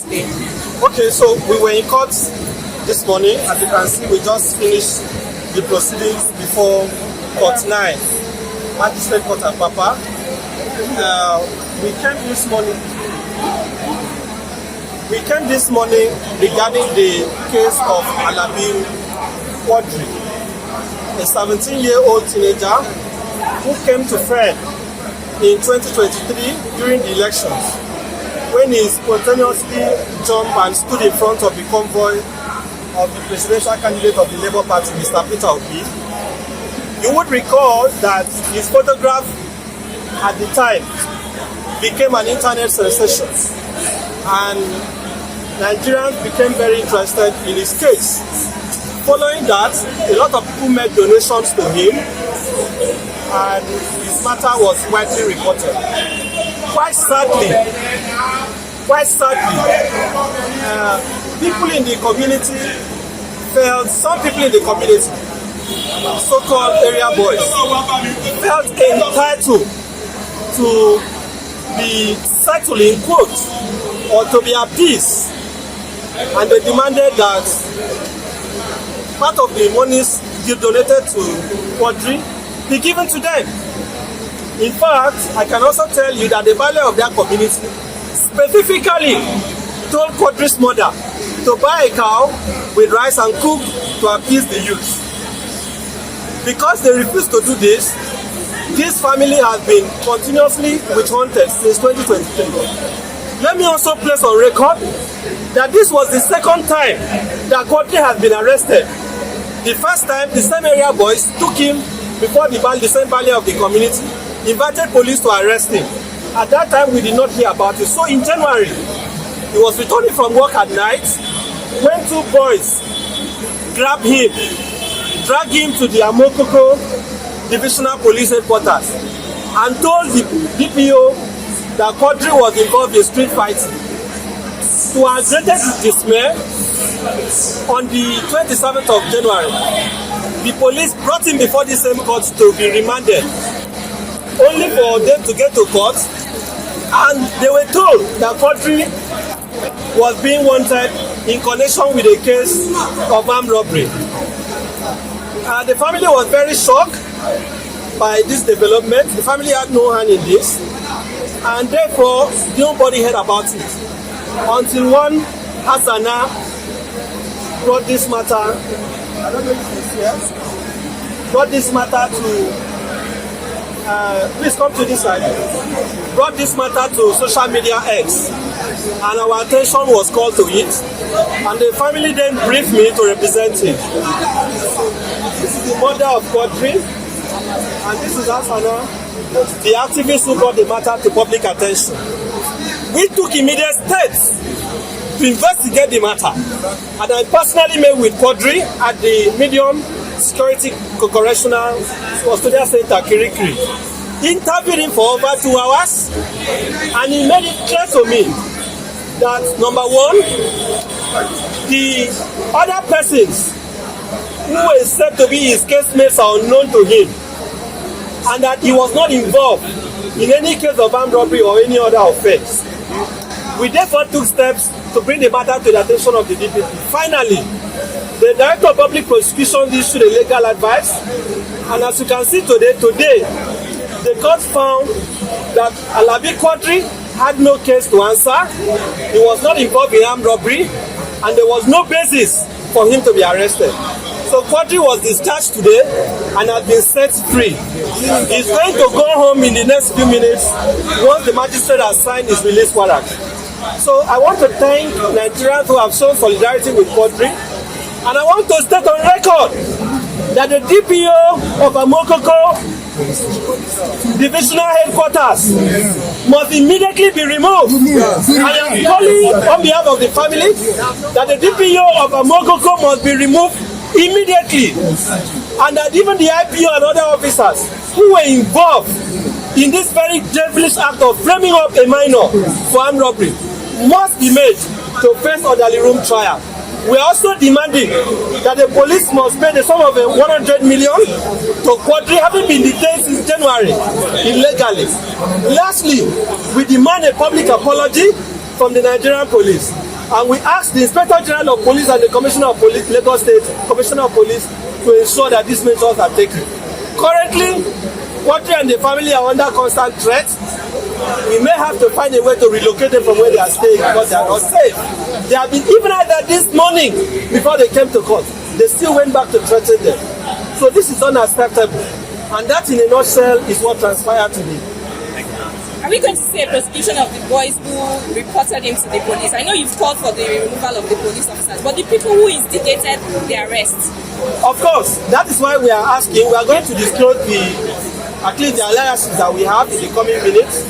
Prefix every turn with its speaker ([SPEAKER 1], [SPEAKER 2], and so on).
[SPEAKER 1] Okay, so we were in court this morning. As you can see, we just finished the proceedings before Court 9, Magistrate Court at Papa. We came this morning regarding the case of Alabi Quadri, a 17-year-old teenager who came to Fred in 2023 during the elections, when he spontaneously jumped and stood in front of the convoy of the presidential candidate of the Labour Party, Mr. Peter Obi. You would recall that his photograph at the time became an internet sensation, and Nigerians became very interested in his case. Following that, a lot of people made donations to him, and his matter was widely reported. Quite sadly, people in the community some people in the community, so-called area boys, felt entitled to be settled in quote, or to be appeased, and they demanded that part of the monies donated to Quadri be given to them. In fact, I can also tell you that the value of that community specifically told Quadri's mother to buy a cow with rice and cook to appease the youth. Because they refused to do this, this family has been continuously witch-hunted since 2023. Let me also place on record that this was the second time that Quadri has been arrested. The first time, the same area boys took him before the same valley of the community, invited police to arrest him. At that time, we did not hear about it. So in January, he was returning from work at night when two boys grabbed him, dragged him to the Amokoko Divisional Police Headquarters, and told the DPO that Quadri was involved in street fighting. To our greatest dismay, on the 27th of January, the police brought him before the same court to be remanded, only for them to get to court, and they were told that Quadri was being wanted in connection with a case of armed robbery. The family was very shocked by this development. The family had no hand in this, and therefore nobody heard about it until one Hassana brought this matter. I don't know if it's here. Brought this matter to. Please come to this side. Brought this matter to social media X, and our attention was called to it, and the family then briefed me to represent him. This is the mother of Quadri, and this is Asana, the activist who brought the matter to public attention. We took immediate steps to investigate the matter, and I personally met with Quadri at the Medium Security Correctional Custodial Center, Kirikiri. Interviewed him for over 2 hours, and he made it clear to me that, number one, the other persons who were said to be his casemates are unknown to him, and that he was not involved in any case of armed robbery or any other offense. We therefore took steps to bring the matter to the attention of the DPP. Finally, the Director of Public Prosecution issued a legal advice, and as you can see today, the court found that Alabi Quadri had no case to answer, he was not involved in armed robbery, and there was no basis for him to be arrested. So Quadri was discharged today and has been set free. He's going to go home in the next few minutes once the magistrate has signed his release warrant. So I want to thank Nigerians who have shown solidarity with Quadri, and I want to state on record that the DPO of Amokoko Divisional Headquarters must immediately be removed. I am calling on behalf of the family that the DPO of Amokoko must be removed immediately, and that even the IPO and other officers who were involved in this very devilish act of framing up a minor for armed robbery must be made to face orderly room trial. We are also demanding that the police must pay the sum of 100 million to Quadri, having been detained since January illegally. Lastly, we demand a public apology from the Nigerian police. And we asked the Inspector General of Police and the Commissioner of Police, Lagos State Commissioner of Police, to ensure that these measures are taken. Currently, Quadri and the family are under constant threat. We may have to find a way to relocate them from where they are staying because they are not safe. They have been, even either this morning before they came to court, they still went back to threaten them. So this is unacceptable. And that in a nutshell is what transpired today.
[SPEAKER 2] Are we going to see a prosecution of the boys who reported him to the police? I know you've called for the removal of the police officers, but the people who instigated the arrest?
[SPEAKER 1] Of course, that is why we are asking. We are going to disclose at least the alliances that we have in the coming minutes.